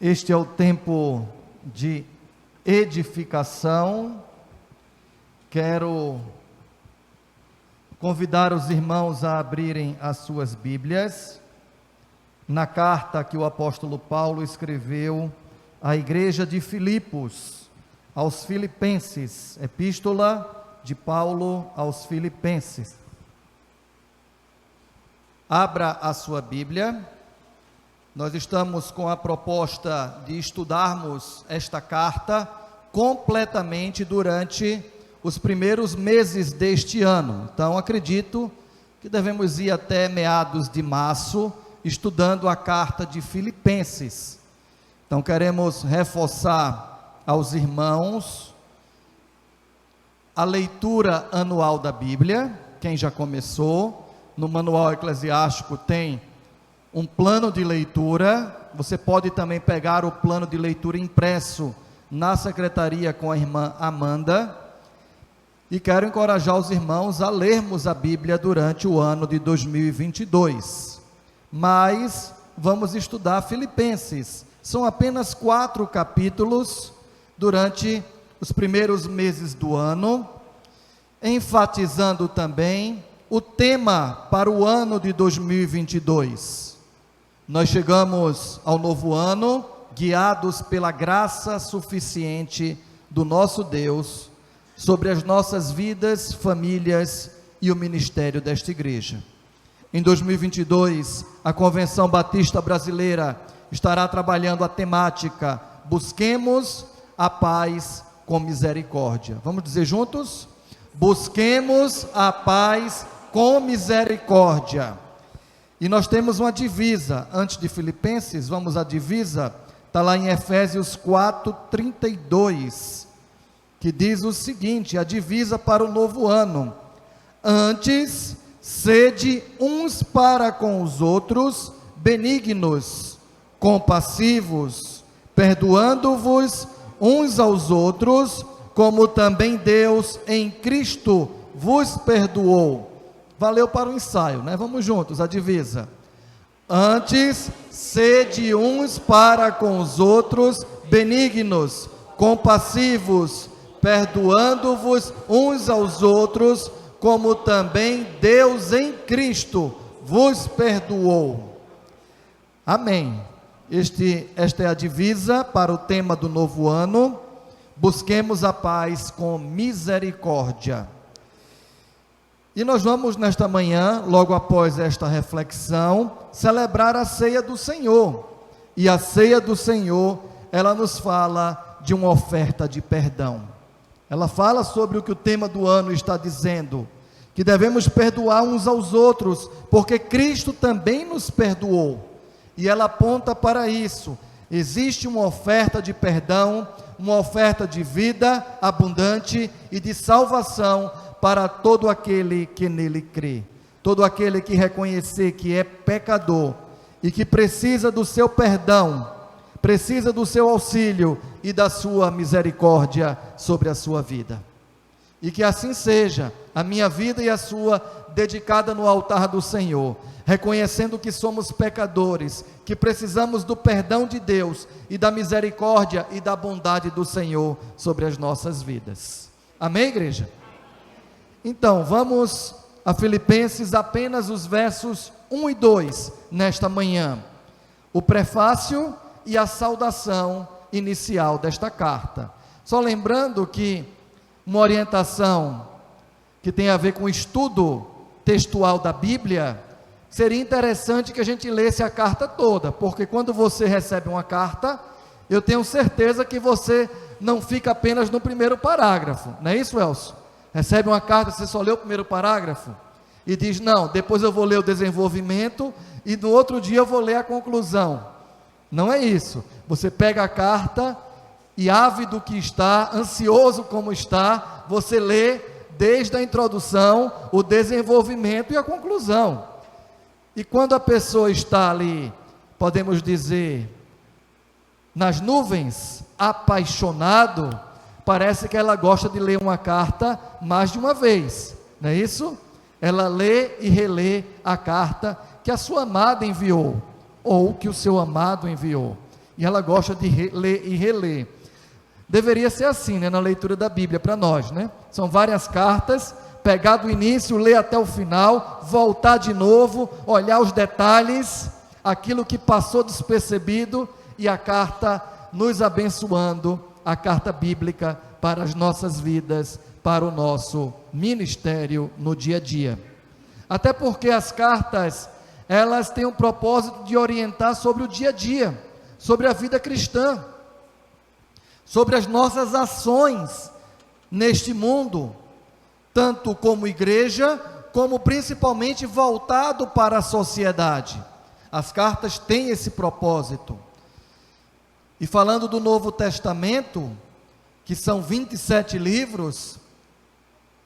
Este é o tempo de edificação. Quero convidar os irmãos a abrirem as suas Bíblias na carta que o apóstolo Paulo escreveu à igreja de Filipos, aos Filipenses, epístola de Paulo aos Filipenses. Abra a sua Bíblia. Nós estamos com a proposta de estudarmos esta carta completamente durante os primeiros meses deste ano. Então, acredito que devemos ir até meados de março, estudando a carta de Filipenses. Então, queremos reforçar aos irmãos a leitura anual da Bíblia. Quem já começou, no manual eclesiástico tem um plano de leitura. Você pode também pegar o plano de leitura impresso na secretaria com a irmã Amanda. E quero encorajar os irmãos a lermos a Bíblia durante o ano de 2022. Mas vamos estudar Filipenses. São apenas 4 capítulos durante os primeiros meses do ano, enfatizando também o tema para o ano de 2022. Nós chegamos ao novo ano, guiados pela graça suficiente do nosso Deus, sobre as nossas vidas, famílias e o ministério desta igreja. Em 2022, a Convenção Batista Brasileira estará trabalhando a temática Busquemos a paz com misericórdia. Vamos dizer juntos? Busquemos a paz com misericórdia. E nós temos uma divisa, antes de Filipenses, vamos à divisa, está lá em Efésios 4:32, que diz o seguinte, a divisa para o novo ano: antes, sede uns para com os outros, benignos, compassivos, perdoando-vos uns aos outros, como também Deus em Cristo vos perdoou. Valeu para o ensaio, né? Vamos juntos, a divisa. Antes, sede uns para com os outros, benignos, compassivos, perdoando-vos uns aos outros, como também Deus em Cristo vos perdoou. Amém. Esta é a divisa para o tema do novo ano. Busquemos a paz com misericórdia. E nós vamos nesta manhã, logo após esta reflexão, celebrar a ceia do Senhor. E a ceia do Senhor, ela nos fala de uma oferta de perdão. Ela fala sobre o que o tema do ano está dizendo, que devemos perdoar uns aos outros, porque Cristo também nos perdoou. E ela aponta para isso. Existe uma oferta de perdão, uma oferta de vida abundante e de salvação para todo aquele que nele crê, todo aquele que reconhecer que é pecador e que precisa do seu perdão, precisa do seu auxílio e da sua misericórdia sobre a sua vida. E que assim seja, a minha vida e a sua, dedicada no altar do Senhor, reconhecendo que somos pecadores, que precisamos do perdão de Deus e da misericórdia e da bondade do Senhor sobre as nossas vidas. Amém, igreja? Então, vamos a Filipenses, apenas os versos 1 e 2, nesta manhã. O prefácio e a saudação inicial desta carta. Só lembrando que uma orientação que tem a ver com o estudo textual da Bíblia, seria interessante que a gente lesse a carta toda, porque quando você recebe uma carta, eu tenho certeza que você não fica apenas no primeiro parágrafo, não é isso, Elcio? Recebe uma carta, você só lê o primeiro parágrafo e diz, não, depois eu vou ler o desenvolvimento e no outro dia eu vou ler a conclusão. Não é isso. Você pega a carta e, ávido que está, ansioso como está, você lê desde a introdução, o desenvolvimento e a conclusão. E quando a pessoa está ali, podemos dizer, nas nuvens, apaixonado, parece que ela gosta de ler uma carta mais de uma vez, não é isso? Ela lê e relê a carta que a sua amada enviou, ou que o seu amado enviou. e ela gosta de ler e reler. Deveria ser assim, né, na leitura da Bíblia para nós, né? São várias cartas, pegar do início, ler até o final, voltar de novo, olhar os detalhes, aquilo que passou despercebido, e a carta nos abençoando, a carta bíblica para as nossas vidas, para o nosso ministério no dia a dia. Até porque as cartas, elas têm o propósito de orientar sobre o dia a dia, sobre a vida cristã, sobre as nossas ações neste mundo, tanto como igreja, como principalmente voltado para a sociedade. As cartas têm esse propósito. E falando do Novo Testamento, que são 27 livros,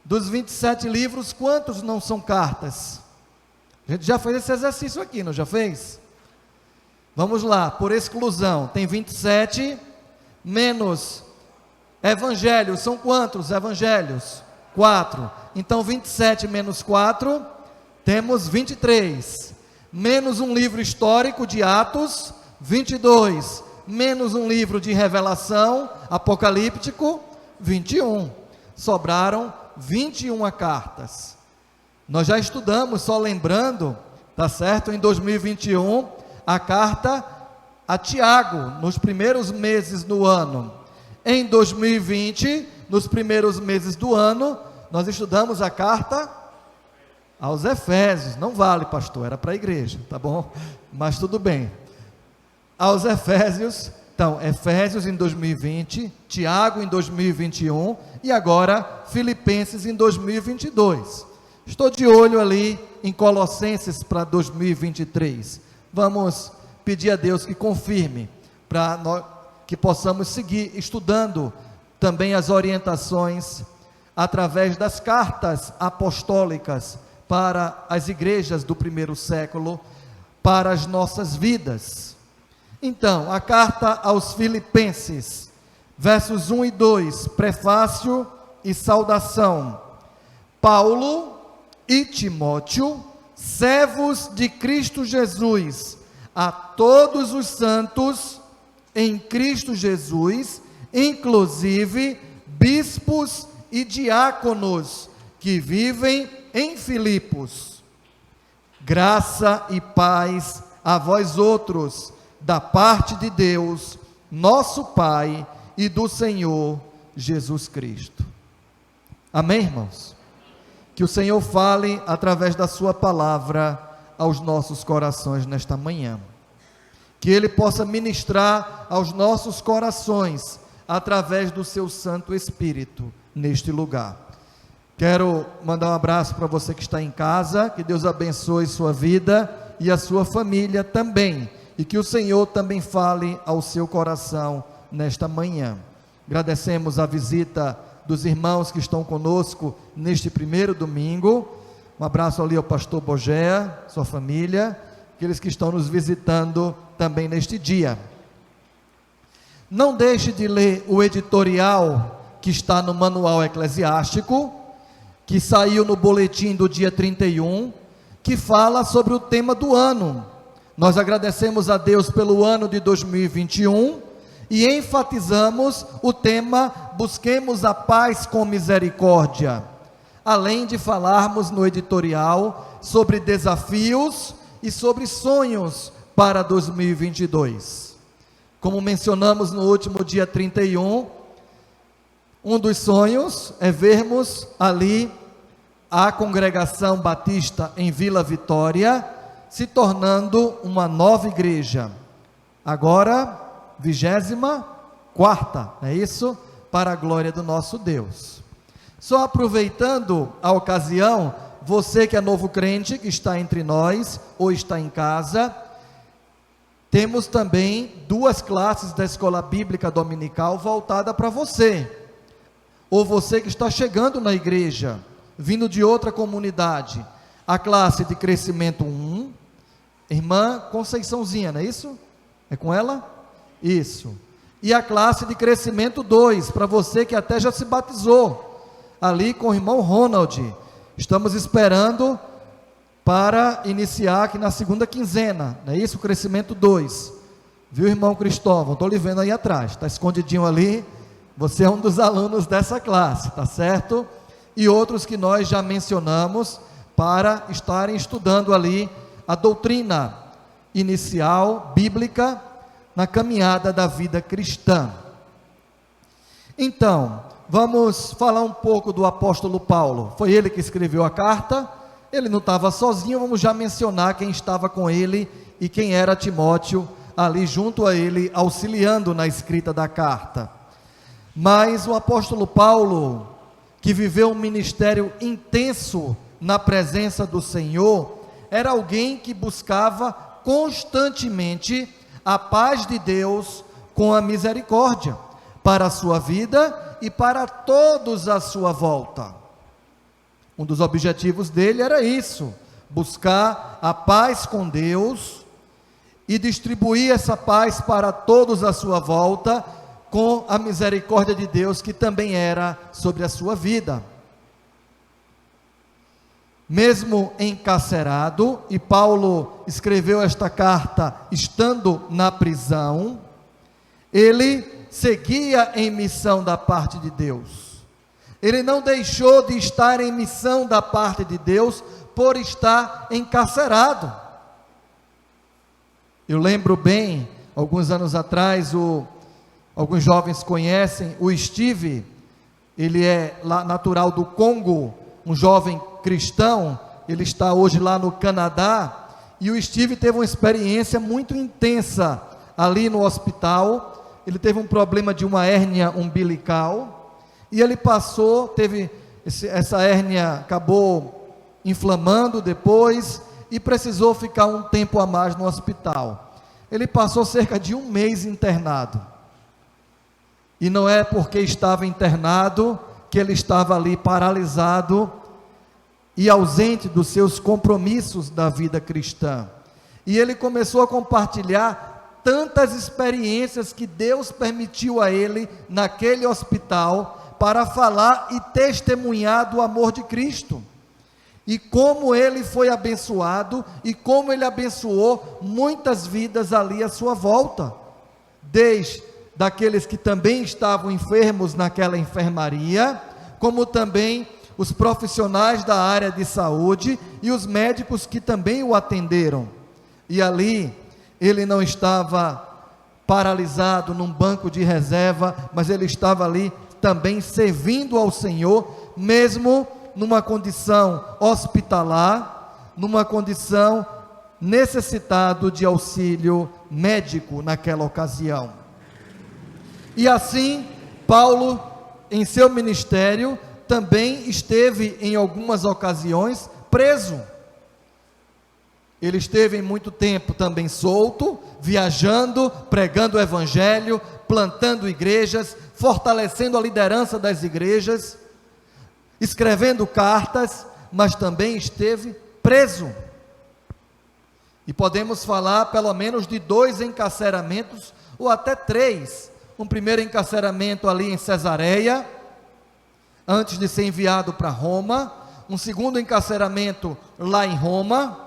dos 27 livros, quantos não são cartas? A gente já fez esse exercício aqui, não já fez? Vamos lá, por exclusão, tem 27, menos evangelhos, são quantos evangelhos? 4, então 27 menos 4, temos 23, menos um livro histórico de Atos, 22, menos um livro de Revelação, apocalíptico, 21, sobraram 21 cartas. Nós já estudamos, só lembrando, tá certo, em 2021, a carta a Tiago, nos primeiros meses do ano. Em 2020, nos primeiros meses do ano, nós estudamos a carta aos Efésios. Não vale, pastor, era para a igreja, tá bom? Mas tudo bem. Aos Efésios, então, Efésios em 2020, Tiago em 2021 e agora Filipenses em 2022. Estou de olho ali em Colossenses para 2023. Vamos pedir a Deus que confirme, para nós que possamos seguir estudando também as orientações através das cartas apostólicas para as igrejas do primeiro século, para as nossas vidas. Então, a carta aos Filipenses, versos 1 e 2, prefácio e saudação. Paulo e Timóteo, servos de Cristo Jesus, a todos os santos em Cristo Jesus, inclusive bispos e diáconos que vivem em Filipos. Graça e paz a vós outros, da parte de Deus, nosso Pai, e do Senhor Jesus Cristo. Amém, irmãos? Que o Senhor fale através da sua palavra aos nossos corações nesta manhã. Que Ele possa ministrar aos nossos corações através do seu Santo Espírito neste lugar. Quero mandar um abraço para você que está em casa, que Deus abençoe sua vida e a sua família também, e que o Senhor também fale ao seu coração nesta manhã. Agradecemos a visita dos irmãos que estão conosco neste primeiro domingo. Um abraço ali ao pastor Bogé, sua família, aqueles que estão nos visitando também neste dia. Não deixe de ler o editorial que está no Manual Eclesiástico, que saiu no boletim do dia 31, que fala sobre o tema do ano. Nós agradecemos a Deus pelo ano de 2021 e enfatizamos o tema Busquemos a Paz com Misericórdia, além de falarmos no editorial sobre desafios e sobre sonhos para 2022. Como mencionamos no último dia 31, um dos sonhos é vermos ali a Congregação Batista em Vila Vitória se tornando uma nova igreja, agora 24ª, não é isso? Para a glória do nosso Deus. Só aproveitando a ocasião, você que é novo crente, que está entre nós, ou está em casa, temos também 2 classes da Escola Bíblica Dominical voltada para você, ou você que está chegando na igreja, vindo de outra comunidade. A classe de crescimento 1, irmã Conceiçãozinha, não é isso? É com ela? Isso. E a classe de crescimento 2, para você que até já se batizou, ali com o irmão Ronald. Estamos esperando para iniciar aqui na segunda quinzena, não é isso? Crescimento 2. Viu, irmão Cristóvão? Estou lhe vendo aí atrás, está escondidinho ali. Você é um dos alunos dessa classe, tá certo? E outros que nós já mencionamos para estarem estudando ali a doutrina inicial, bíblica, na caminhada da vida cristã. Então, vamos falar um pouco do apóstolo Paulo. Foi ele que escreveu a carta, ele não estava sozinho, vamos já mencionar quem estava com ele e quem era Timóteo, ali junto a ele, auxiliando na escrita da carta. Mas o apóstolo Paulo, que viveu um ministério intenso na presença do Senhor, era alguém que buscava constantemente a paz de Deus com a misericórdia para a sua vida e para todos à sua volta. Um dos objetivos dele era isso, buscar a paz com Deus e distribuir essa paz para todos à sua volta, com a misericórdia de Deus que também era sobre a sua vida. Mesmo encarcerado, e Paulo escreveu esta carta estando na prisão, ele seguia em missão da parte de Deus. Ele não deixou de estar em missão da parte de Deus por estar encarcerado. Eu lembro bem, alguns anos atrás, alguns jovens conhecem o Steve, ele é natural do Congo, um jovem cristão, ele está hoje lá no Canadá, e o Steve teve uma experiência muito intensa ali no hospital. Ele teve um problema de uma hérnia umbilical, e ele essa hérnia acabou inflamando depois, e precisou ficar um tempo a mais no hospital. Ele passou cerca de 1 mês internado, e não é porque estava internado que ele estava ali paralisado e ausente dos seus compromissos da vida cristã. E ele começou a compartilhar tantas experiências que Deus permitiu a ele naquele hospital para falar e testemunhar do amor de Cristo. E como ele foi abençoado e como ele abençoou muitas vidas ali à sua volta, desde daqueles que também estavam enfermos naquela enfermaria, como também os profissionais da área de saúde e os médicos que também o atenderam. E ali ele não estava paralisado num banco de reserva, mas ele estava ali também servindo ao Senhor, mesmo numa condição hospitalar, numa condição necessitado de auxílio médico naquela ocasião. E assim, Paulo, em seu ministério, também esteve em algumas ocasiões preso. Ele esteve em muito tempo também solto, viajando, pregando o evangelho, plantando igrejas, fortalecendo a liderança das igrejas, escrevendo cartas, mas também esteve preso. E podemos falar pelo menos de 2 encarceramentos, ou até 3. Um primeiro encarceramento ali em Cesareia, antes de ser enviado para Roma. Um segundo encarceramento lá em Roma,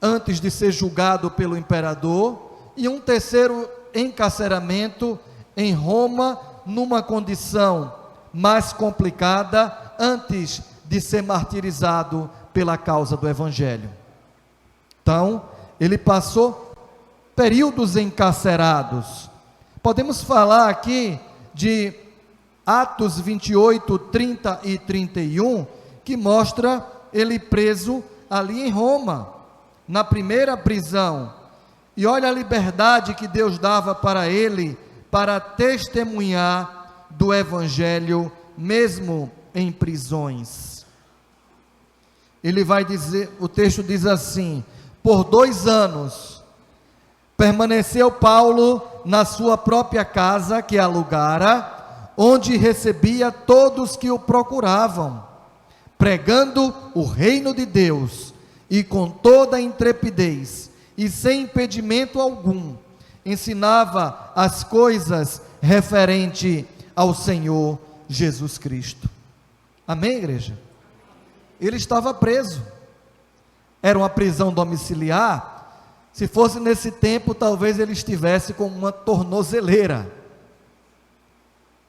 antes de ser julgado pelo imperador. E um terceiro encarceramento em Roma, numa condição mais complicada, antes de ser martirizado pela causa do evangelho. Então, ele passou períodos encarcerados. Podemos falar aqui de Atos 28, 30 e 31, que mostra ele preso ali em Roma, na primeira prisão. E olha a liberdade que Deus dava para ele, para testemunhar do evangelho, mesmo em prisões. Ele vai dizer, o texto diz assim: por 2 anos, permaneceu Paulo na sua própria casa que alugara, onde recebia todos que o procuravam, pregando o reino de Deus, e com toda a intrepidez, e sem impedimento algum, ensinava as coisas referente ao Senhor Jesus Cristo. Amém, igreja? Ele estava preso, era uma prisão domiciliar, Se fosse nesse tempo, talvez ele estivesse com uma tornozeleira.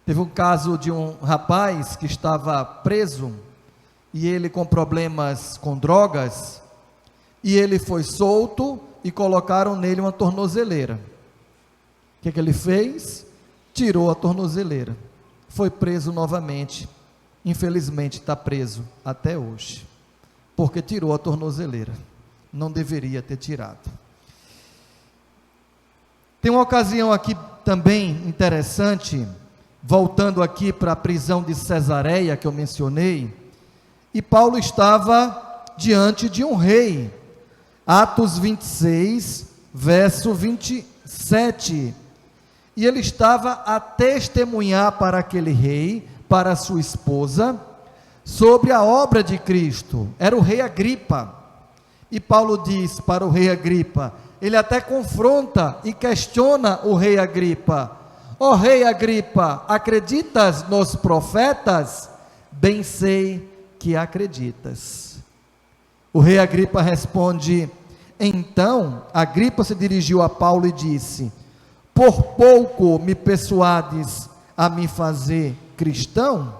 Teve um caso de um rapaz que estava preso, e ele com problemas com drogas, e ele foi solto e colocaram nele uma tornozeleira. O que ele fez? Tirou a tornozeleira. Foi preso novamente. Infelizmente está preso até hoje, porque tirou a tornozeleira. Não deveria ter tirado. Tem uma ocasião aqui também interessante, voltando aqui para a prisão de Cesareia, que eu mencionei, e Paulo estava diante de um rei. Atos 26, verso 27. E ele estava a testemunhar para aquele rei, para sua esposa, sobre a obra de Cristo. Era o rei Agripa. E Paulo diz para o rei Agripa, ele até confronta e questiona o rei Agripa: ó rei Agripa, acreditas nos profetas? Bem sei que acreditas. O rei Agripa responde. Então Agripa se dirigiu a Paulo e disse: por pouco me persuades a me fazer cristão?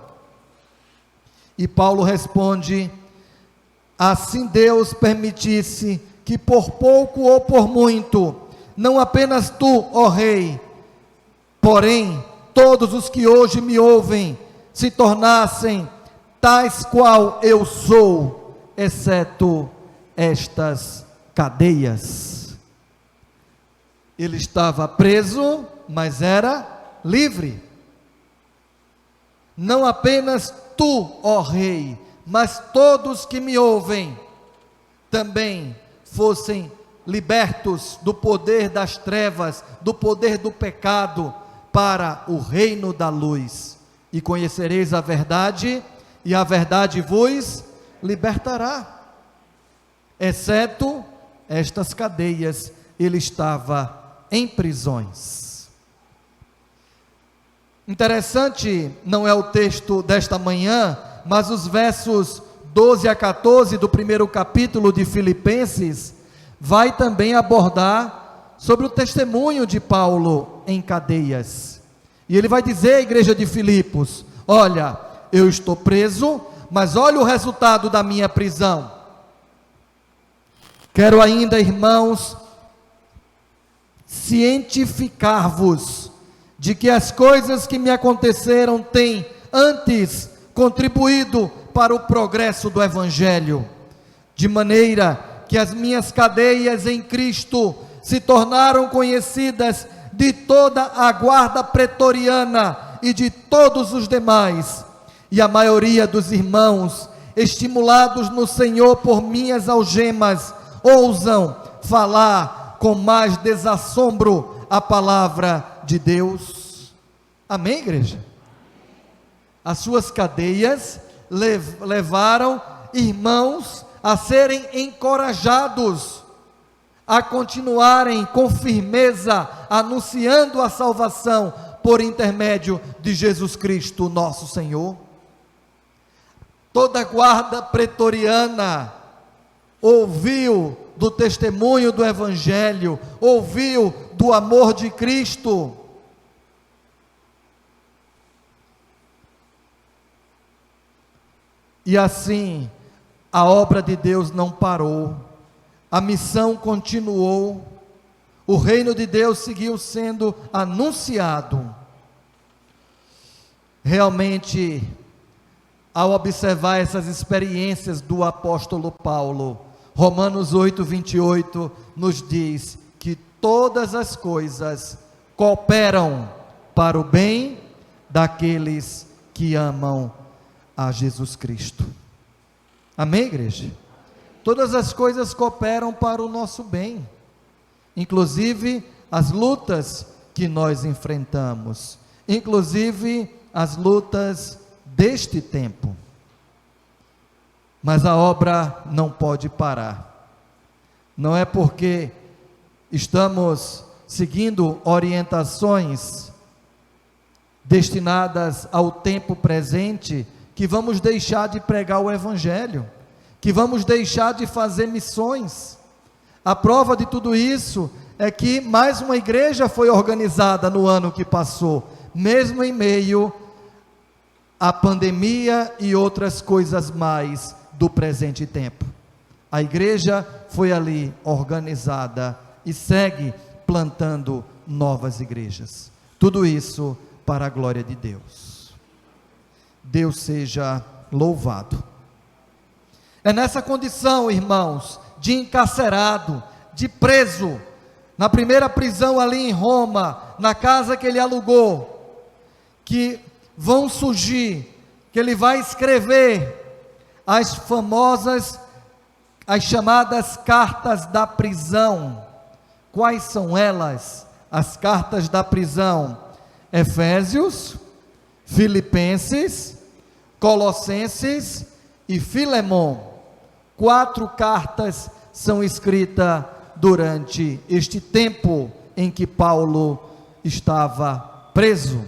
E Paulo responde: assim Deus permitisse que por pouco ou por muito, não apenas tu, ó rei, porém todos os que hoje me ouvem, se tornassem tais qual eu sou, exceto estas cadeias. Ele estava preso, mas era livre. Não apenas tu, ó rei, mas todos que me ouvem, também fossem libertos do poder das trevas, do poder do pecado, para o reino da luz. E conhecereis a verdade, e a verdade vos libertará. Exceto estas cadeias, ele estava em prisões. Interessante, não é o texto desta manhã, mas os versos 12 a 14 do primeiro capítulo de Filipenses, vai também abordar sobre o testemunho de Paulo em cadeias. E ele vai dizer à igreja de Filipos: olha, eu estou preso, mas olha o resultado da minha prisão. Quero ainda, irmãos, cientificar-vos de que as coisas que me aconteceram têm antes contribuído para o progresso do Evangelho, de maneira que as minhas cadeias em Cristo se tornaram conhecidas de toda a guarda pretoriana e de todos os demais, e a maioria dos irmãos, estimulados no Senhor por minhas algemas, ousam falar com mais desassombro a palavra de Deus. Amém, igreja? As suas cadeias levaram irmãos a serem encorajados a continuarem com firmeza anunciando a salvação por intermédio de Jesus Cristo, nosso Senhor. Toda a guarda pretoriana ouviu do testemunho do Evangelho, ouviu do amor de Cristo. E assim, a obra de Deus não parou, a missão continuou, o reino de Deus seguiu sendo anunciado. Realmente, ao observar essas experiências do apóstolo Paulo, Romanos 8, 28 nos diz que todas as coisas cooperam para o bem daqueles que amam a Jesus Cristo. Amém, igreja? Todas as coisas cooperam para o nosso bem, inclusive as lutas que nós enfrentamos, inclusive as lutas deste tempo. Mas a obra não pode parar. Não é porque estamos seguindo orientações destinadas ao tempo presente que vamos deixar de pregar o Evangelho, que vamos deixar de fazer missões. A prova de tudo isso é que mais uma igreja foi organizada no ano que passou, mesmo em meio à pandemia e outras coisas mais do presente tempo. A igreja foi ali organizada e segue plantando novas igrejas. Tudo isso para a glória de Deus. Deus seja louvado. É nessa condição, irmãos, de encarcerado, de preso, na primeira prisão ali em Roma, na casa que ele alugou, que vão surgir, que ele vai escrever as famosas, as chamadas cartas da prisão. Quais são elas? As cartas da prisão: Efésios, Filipenses, Colossenses e Filemon. 4 cartas são escritas durante este tempo em que Paulo estava preso.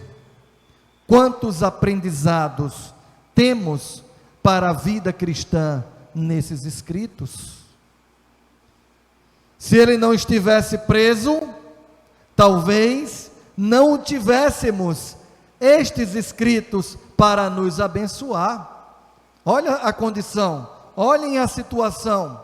Quantos aprendizados temos para a vida cristã nesses escritos? Se ele não estivesse preso, talvez não tivéssemos estes escritos para nos abençoar. Olha a condição, olhem a situação.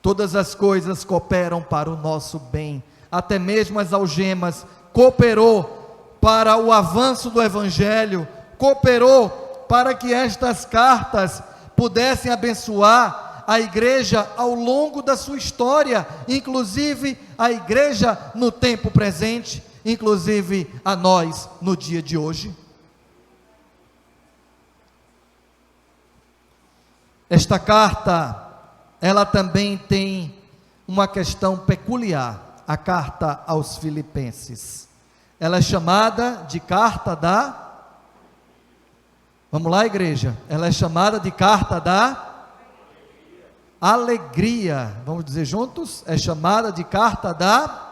Todas as coisas cooperam para o nosso bem, até mesmo as algemas cooperou para o avanço do evangelho, cooperou para que estas cartas pudessem abençoar a igreja ao longo da sua história, inclusive a igreja no tempo presente, inclusive a nós no dia de hoje. Esta carta, ela também tem uma questão peculiar, a carta aos Filipenses. Ela é chamada de carta da... Vamos lá, igreja? Ela é chamada de carta da alegria. Vamos dizer juntos? É chamada de carta da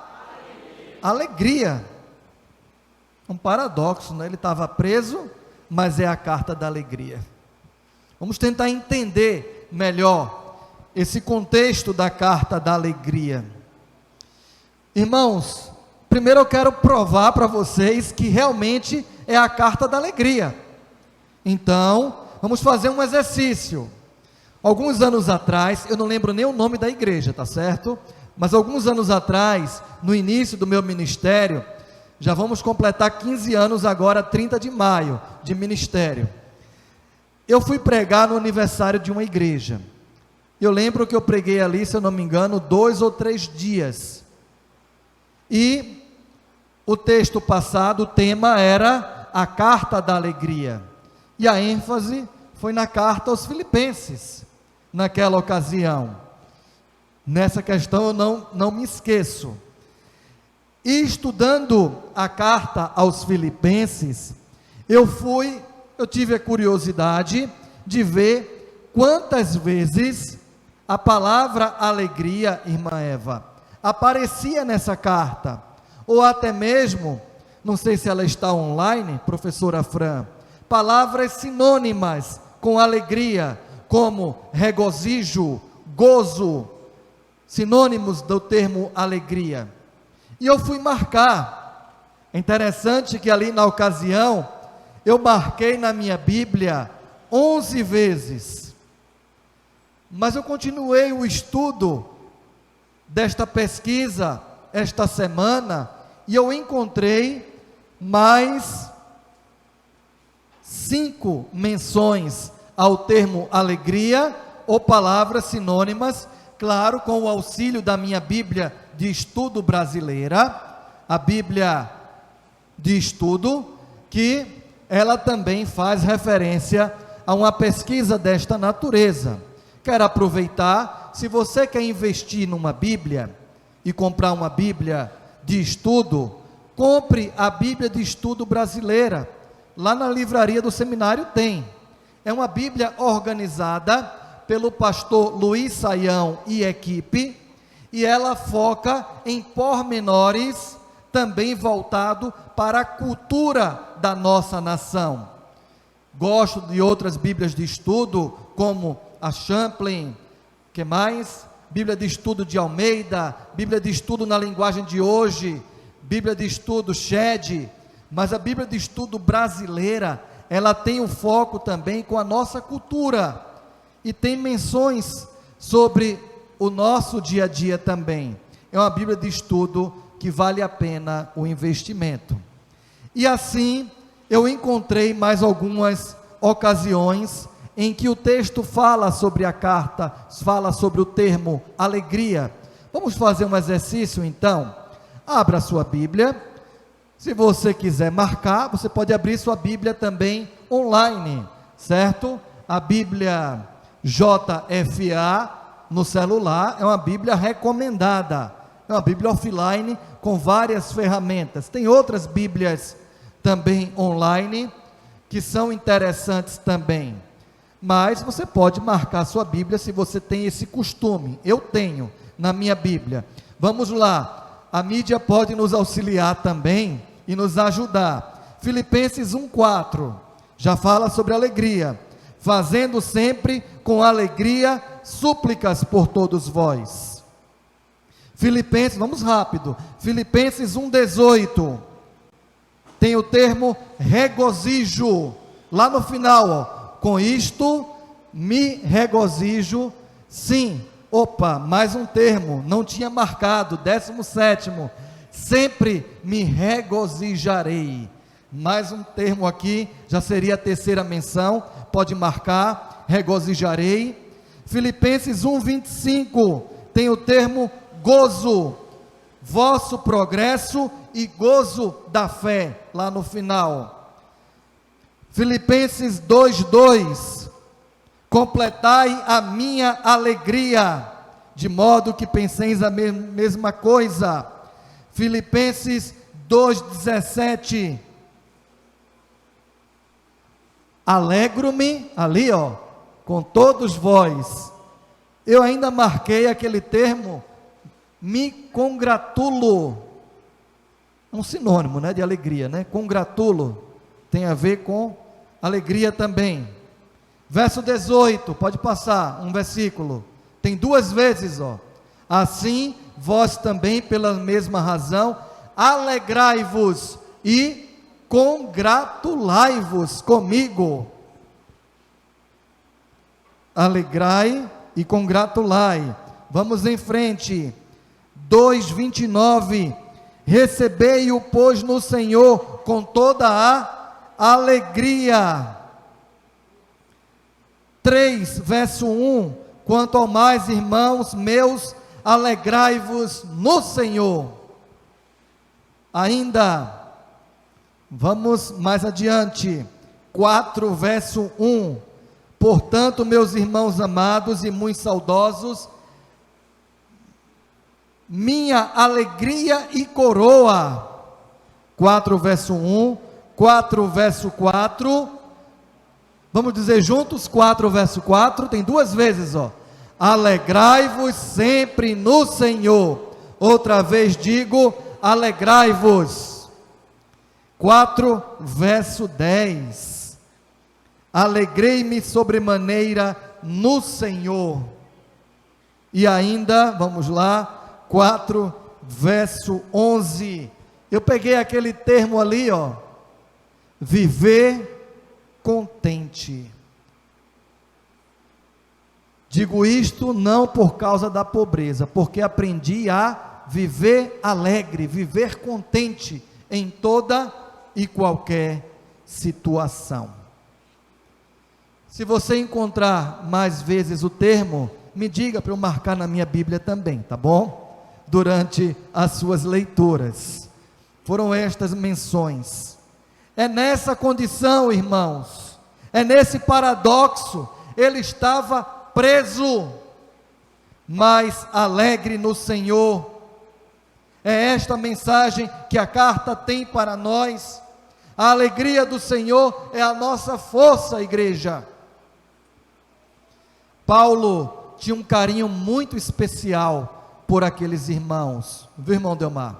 alegria. Um paradoxo, né? Ele estava preso, mas é a carta da alegria. Vamos tentar entender melhor esse contexto da carta da alegria. Irmãos, primeiro eu quero provar para vocês que realmente é a carta da alegria. Então, vamos fazer um exercício. Alguns anos atrás, eu não lembro nem o nome da igreja, tá certo? Mas alguns anos atrás, no início do meu ministério, já vamos completar 15 anos agora, 30 de maio, de ministério. Eu fui pregar no aniversário de uma igreja. Eu lembro que eu preguei ali, se eu não me engano, 2 ou 3 dias. E o texto passado, o tema era a carta da alegria. E a ênfase foi na carta aos Filipenses, naquela ocasião. Nessa questão eu não me esqueço. E estudando a carta aos Filipenses, eu tive a curiosidade de ver quantas vezes a palavra alegria, irmã Eva, aparecia nessa carta, ou até mesmo, não sei se ela está online, professora Fran, palavras sinônimas com alegria, como regozijo, gozo, sinônimos do termo alegria. E eu fui marcar. É interessante que ali na ocasião, eu marquei na minha Bíblia 11 vezes. Mas eu continuei o estudo desta pesquisa esta semana e eu encontrei mais 5 menções ao termo alegria ou palavras sinônimas, claro, com o auxílio da minha Bíblia de estudo brasileira, a Bíblia de estudo, que ela também faz referência a uma pesquisa desta natureza. Quero aproveitar, se você quer investir numa Bíblia e comprar uma Bíblia de estudo, compre a Bíblia de estudo brasileira. Lá na livraria do seminário tem. É uma Bíblia organizada pelo pastor Luiz Saião e equipe, e ela foca em pormenores também voltado para a cultura da nossa nação. Gosto de outras Bíblias de estudo, como a Champlin, que mais? Bíblia de Estudo de Almeida, Bíblia de Estudo na linguagem de hoje, Bíblia de Estudo Shed, mas a Bíblia de Estudo brasileira, ela tem um foco também com a nossa cultura, e tem menções sobre o nosso dia a dia também. É uma Bíblia de Estudo que vale a pena o investimento. E assim, eu encontrei mais algumas ocasiões em que o texto fala sobre a carta, fala sobre o termo alegria. Vamos fazer um exercício então? Abra sua Bíblia. Se você quiser marcar, você pode abrir sua Bíblia também online, certo? A Bíblia JFA no celular é uma Bíblia recomendada, é uma Bíblia offline com várias ferramentas. Tem outras Bíblias também online que são interessantes também, mas você pode marcar sua Bíblia se você tem esse costume. Eu tenho na minha Bíblia. Vamos lá, a mídia pode nos auxiliar também e nos ajudar. Filipenses 1:4 já fala sobre alegria, fazendo sempre com alegria súplicas por todos vós. Filipenses, vamos rápido, Filipenses 1:18 tem o termo regozijo, lá no final, ó, com isto me regozijo, sim, opa, mais um termo, não tinha marcado, 17º, sempre me regozijarei, mais um termo aqui, já seria a terceira menção, pode marcar, regozijarei. Filipenses 1:25, tem o termo gozo, vosso progresso e gozo da fé, lá no final. Filipenses 2:2, completai a minha alegria, de modo que penseis a mesma coisa. Filipenses 2:17, alegro-me, ali ó, com todos vós. Eu ainda marquei aquele termo, me congratulo, um sinônimo, né, de alegria, né? Congratulo, tem a ver com alegria também. Verso 18, pode passar, um versículo, tem duas vezes, ó. Assim, vós também, pela mesma razão, alegrai-vos e congratulai-vos comigo. Alegrai e congratulai. Vamos em frente. 2:29, recebei-o, pois, no Senhor com toda a alegria. 3, verso 1, quanto ao mais, irmãos meus, alegrai-vos no Senhor. Ainda, vamos mais adiante, 4, verso 1, portanto, meus irmãos amados e muito saudosos, minha alegria e coroa. 4 verso 1, 4 verso 4, vamos dizer juntos, 4 verso 4, tem duas vezes, ó, alegrai-vos sempre no Senhor. Outra vez digo, alegrai-vos. 4 verso 10, alegrei-me sobremaneira no Senhor. E ainda, vamos lá, 4, verso 11, eu peguei aquele termo ali, ó, viver contente. Digo isto não por causa da pobreza, porque aprendi a viver alegre, viver contente em toda e qualquer situação. Se você encontrar mais vezes o termo, me diga para eu marcar na minha Bíblia também, tá bom? Durante as suas leituras, foram estas menções. É nessa condição, irmãos, é nesse paradoxo, ele estava preso, mas alegre no Senhor. É esta mensagem que a carta tem para nós. A alegria do Senhor é a nossa força, igreja. Paulo tinha um carinho muito especial por aqueles irmãos, viu, irmão Delmar?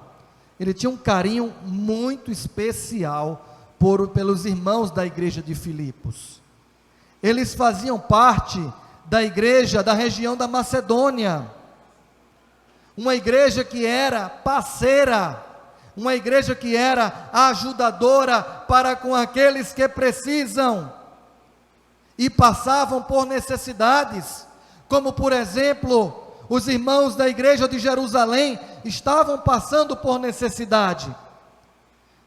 Ele tinha um carinho muito especial pelos irmãos da igreja de Filipos. Eles faziam parte da igreja da região da Macedônia. uma igreja que era parceira, uma igreja que era ajudadora para com aqueles que precisam e passavam por necessidades, como por exemplo, os irmãos da igreja de Jerusalém estavam passando por necessidade.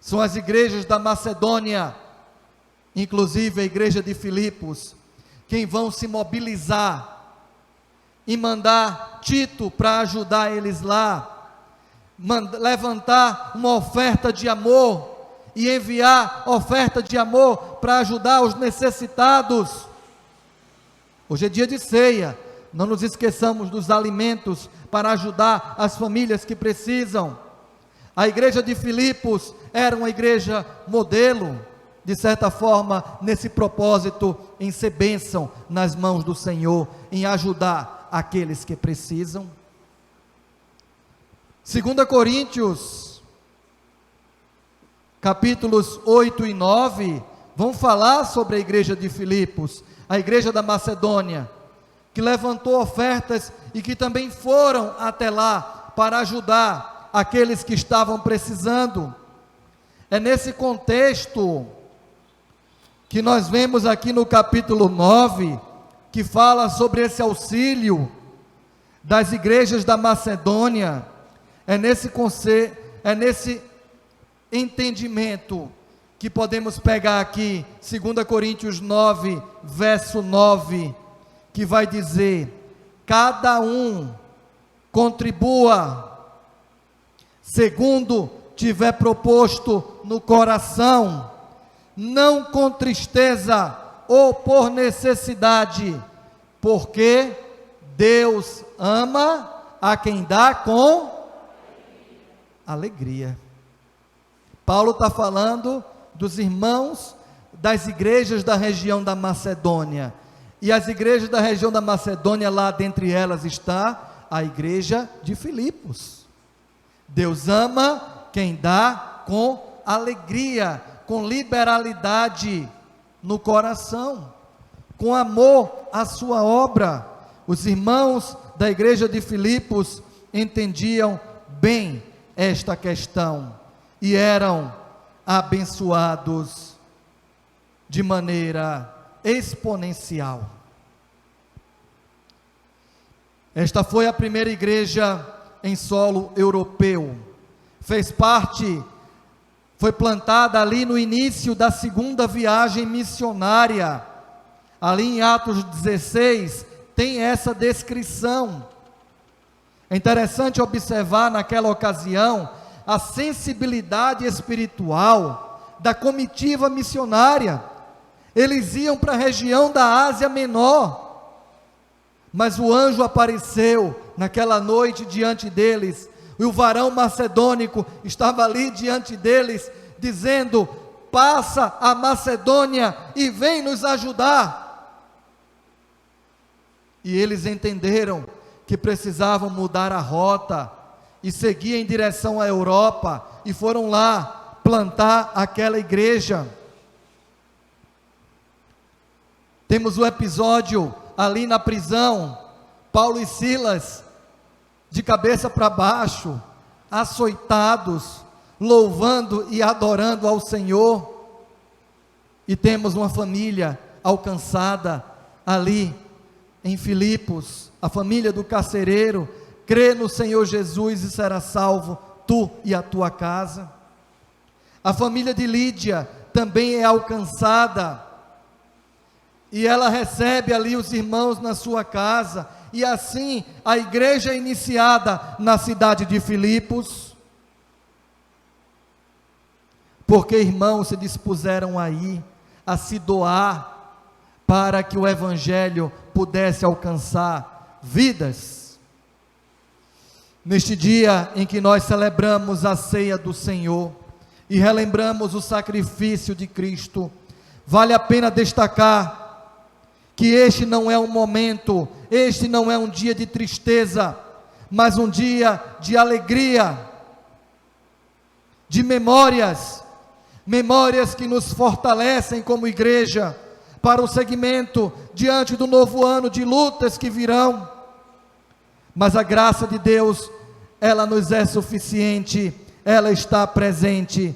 São as igrejas da Macedônia, inclusive a igreja de Filipos, quem vão se mobilizar e mandar Tito para ajudar eles lá, levantar uma oferta de amor e enviar oferta de amor para ajudar os necessitados. Hoje é dia de ceia, não nos esqueçamos dos alimentos para ajudar as famílias que precisam. A igreja de Filipos era uma igreja modelo, de certa forma, nesse propósito, em ser bênção nas mãos do Senhor, em ajudar aqueles que precisam. 2 Coríntios, capítulos 8 e 9, vão falar sobre a igreja de Filipos, a igreja da Macedônia, que levantou ofertas e que também foram até lá para ajudar aqueles que estavam precisando. É nesse contexto que nós vemos aqui no capítulo 9, que fala sobre esse auxílio das igrejas da Macedônia. É nesse entendimento que podemos pegar aqui 2 Coríntios 9, verso 9, que vai dizer: cada um contribua segundo tiver proposto no coração, não com tristeza ou por necessidade, porque Deus ama a quem dá com alegria. Paulo está falando dos irmãos das igrejas da região da Macedônia, e as igrejas da região da Macedônia, lá dentre elas está a igreja de Filipos. Deus ama quem dá com alegria, com liberalidade no coração, com amor à sua obra. Os irmãos da igreja de Filipos entendiam bem esta questão e eram abençoados de maneira exponencial. Esta foi a primeira igreja em solo europeu. Foi plantada ali no início da segunda viagem missionária. Ali em Atos 16 tem essa descrição. É interessante observar naquela ocasião a sensibilidade espiritual da comitiva missionária. Eles iam para a região da Ásia Menor, mas o anjo apareceu naquela noite diante deles, e o varão macedônico estava ali diante deles, dizendo: passa a Macedônia e vem nos ajudar. E eles entenderam que precisavam mudar a rota e seguir em direção à Europa, e foram lá plantar aquela igreja. Temos o episódio ali na prisão, Paulo e Silas, de cabeça para baixo, açoitados, louvando e adorando ao Senhor. E temos uma família alcançada ali em Filipos, a família do carcereiro: crê no Senhor Jesus e será salvo tu e a tua casa. A família de Lídia também é alcançada, e ela recebe ali os irmãos na sua casa, e assim a igreja é iniciada na cidade de Filipos, porque irmãos se dispuseram aí a se doar para que o evangelho pudesse alcançar vidas. Neste dia em que nós celebramos a ceia do Senhor e relembramos o sacrifício de Cristo, vale a pena destacar que este não é um momento, este não é um dia de tristeza, mas um dia de alegria, de memórias que nos fortalecem como igreja, para o segmento diante do novo ano de lutas que virão. Mas a graça de Deus ela nos é suficiente, ela está presente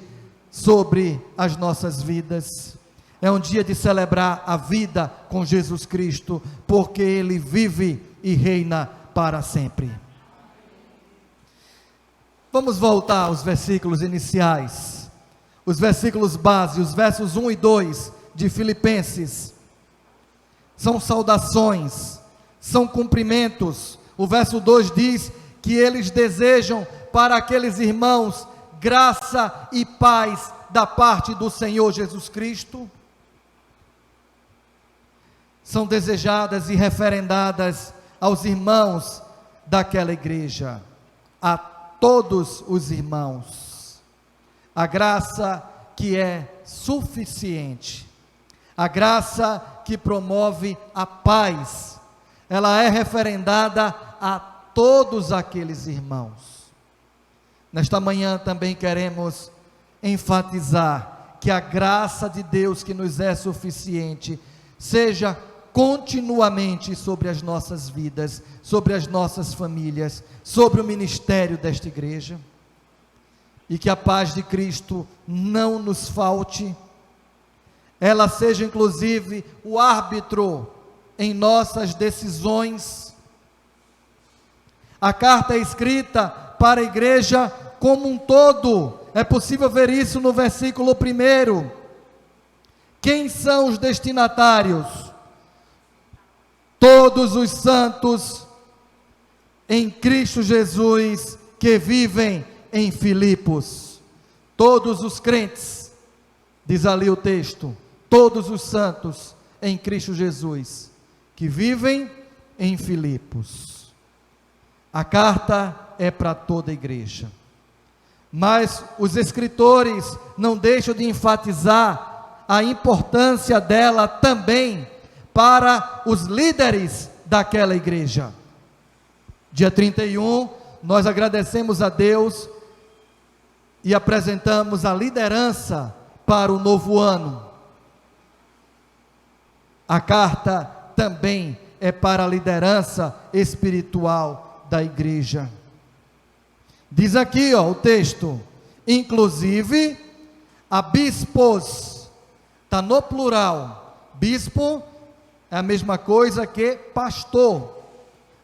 sobre as nossas vidas. É um dia de celebrar a vida com Jesus Cristo, porque Ele vive e reina para sempre. Vamos voltar aos versículos iniciais, os versículos base, os versos 1 e 2 de Filipenses. São saudações, são cumprimentos. O verso 2 diz que eles desejam para aqueles irmãos graça e paz da parte do Senhor Jesus Cristo. São desejadas e referendadas aos irmãos daquela igreja, a todos os irmãos. A graça que é suficiente, a graça que promove a paz, ela é referendada a todos aqueles irmãos. Nesta manhã também queremos enfatizar que a graça de Deus que nos é suficiente, seja continuamente sobre as nossas vidas, sobre as nossas famílias, sobre o ministério desta igreja, e que a paz de Cristo não nos falte, ela seja inclusive o árbitro em nossas decisões. A carta é escrita para a igreja como um todo, é possível ver isso no versículo 1. Quem são os destinatários? Todos os santos em Cristo Jesus que vivem em Filipos. Todos os crentes, diz ali o texto, todos os santos em Cristo Jesus que vivem em Filipos. A carta é para toda a igreja, mas os escritores não deixam de enfatizar a importância dela também para os líderes daquela igreja. Dia 31, nós agradecemos a Deus e apresentamos a liderança para o novo ano. A carta também é para a liderança espiritual da igreja. Diz aqui, o texto, inclusive a bispos, está no plural. Bispo é a mesma coisa que pastor.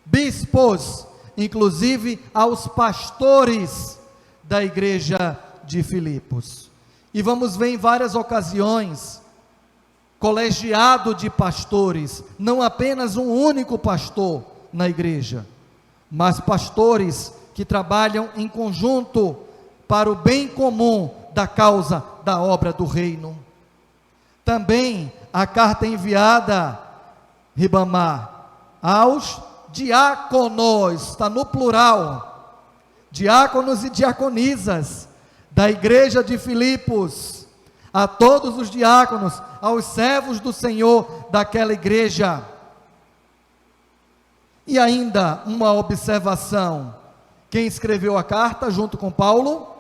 Bispos, inclusive aos pastores da igreja de Filipos. E vamos ver em várias ocasiões, colegiado de pastores, não apenas um único pastor na igreja, mas pastores que trabalham em conjunto para o bem comum da causa da obra do reino. Também a carta enviada, Ribamar, aos diáconos, está no plural, diáconos e diaconisas da igreja de Filipos, a todos os diáconos, aos servos do Senhor daquela igreja. E ainda uma observação, quem escreveu a carta junto com Paulo?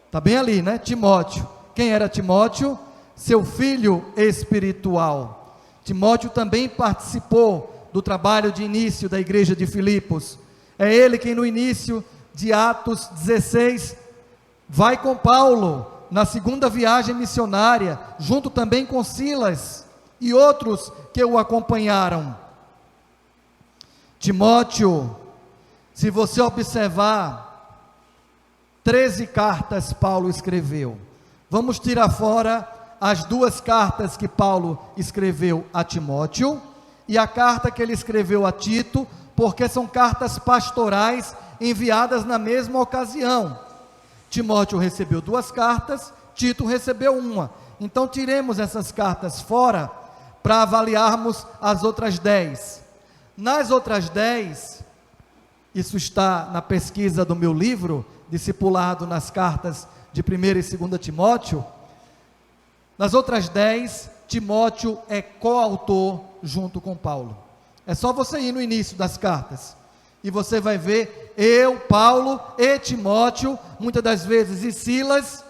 Está bem ali, né? Timóteo. Quem era Timóteo? Seu filho espiritual. Timóteo também participou do trabalho de início da igreja de Filipos. É ele quem no início de Atos 16, vai com Paulo, na segunda viagem missionária, junto também com Silas, e outros que o acompanharam. Timóteo, se você observar, 13 cartas Paulo escreveu. Vamos tirar fora as 2 cartas que Paulo escreveu a Timóteo, e a carta que ele escreveu a Tito, porque são cartas pastorais enviadas na mesma ocasião. Timóteo recebeu 2 cartas, Tito recebeu 1. Então tiremos essas cartas fora, para avaliarmos as outras 10. Nas outras 10, isso está na pesquisa do meu livro, Discipulado nas cartas de 1 e 2 Timóteo, nas outras 10, Timóteo é coautor junto com Paulo. É só você ir no início das cartas, e você vai ver, eu, Paulo e Timóteo, muitas das vezes, e Silas,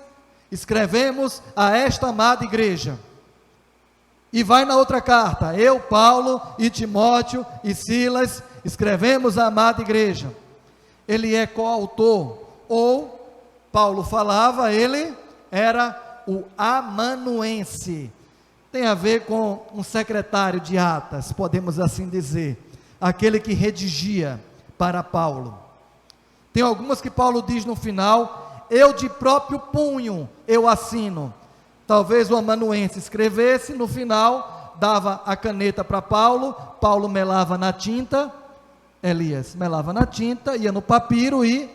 escrevemos a esta amada igreja. E vai na outra carta, eu, Paulo e Timóteo e Silas, escrevemos a amada igreja. ele é coautor, ou, Paulo falava, ele era o amanuense. Tem a ver com um secretário de atas, podemos assim dizer, aquele que redigia para Paulo. Tem algumas que Paulo diz no final: eu de próprio punho, eu assino. Talvez o amanuense escrevesse, no final, dava a caneta para Paulo, Paulo melava na tinta, Elias melava na tinta, ia no papiro e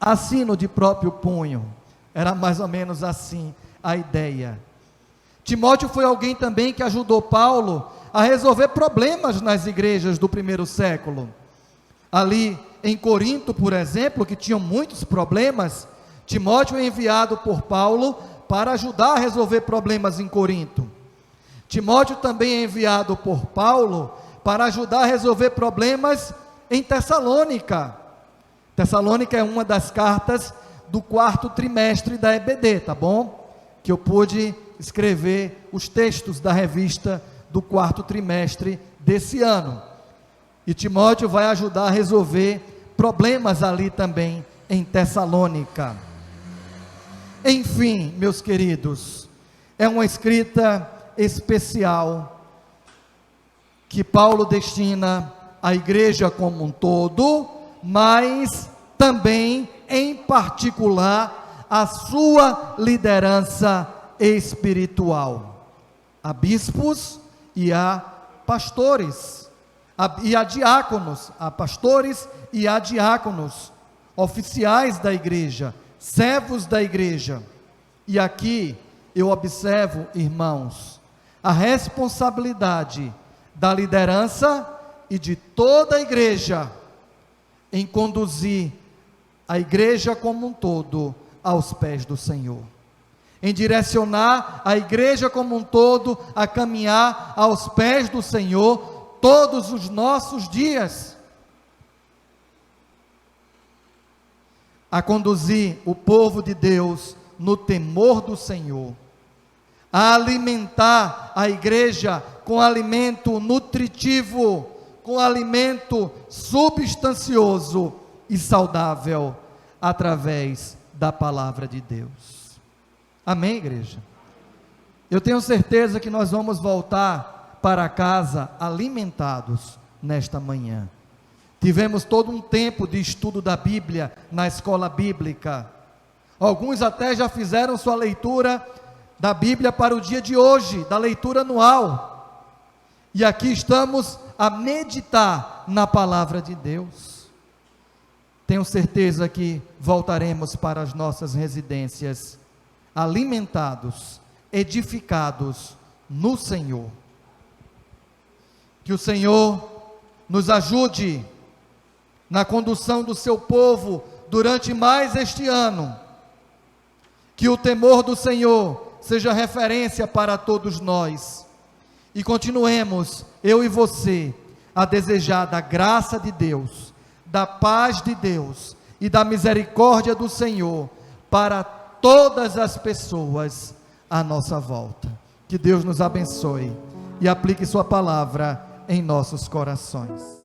assino de próprio punho. Era mais ou menos assim a ideia. Timóteo foi alguém também que ajudou Paulo a resolver problemas nas igrejas do primeiro século. Ali em Corinto, por exemplo, que tinham muitos problemas, Timóteo é enviado por Paulo para ajudar a resolver problemas em Corinto. Timóteo também é enviado por Paulo para ajudar a resolver problemas em Tessalônica. Tessalônica é uma das cartas do 4º trimestre da EBD, tá bom? Que eu pude escrever os textos da revista do 4º trimestre desse ano. E Timóteo vai ajudar a resolver problemas ali também em Tessalônica. Enfim, meus queridos, é uma escrita especial que Paulo destina à igreja como um todo, mas também, em particular, à sua liderança espiritual, a bispos e a pastores, e a diáconos, a pastores e a diáconos, oficiais da igreja, servos da igreja. E aqui eu observo, irmãos, a responsabilidade da liderança e de toda a igreja em conduzir a igreja como um todo aos pés do Senhor, em direcionar a igreja como um todo a caminhar aos pés do Senhor todos os nossos dias, a conduzir o povo de Deus no temor do Senhor, a alimentar a igreja com alimento nutritivo, com alimento substancioso e saudável, através da palavra de Deus. Amém, igreja? Eu tenho certeza que nós vamos voltar para casa alimentados nesta manhã. Tivemos todo um tempo de estudo da Bíblia na escola bíblica. Alguns até já fizeram sua leitura da Bíblia para o dia de hoje, da leitura anual. E aqui estamos a meditar na palavra de Deus. Tenho certeza que voltaremos para as nossas residências alimentados, edificados no Senhor. Que o Senhor nos ajude na condução do seu povo durante mais este ano. Que o temor do Senhor seja referência para todos nós. E continuemos, eu e você, a desejar da graça de Deus, da paz de Deus e da misericórdia do Senhor para todas as pessoas à nossa volta. Que Deus nos abençoe e aplique sua palavra em nossos corações.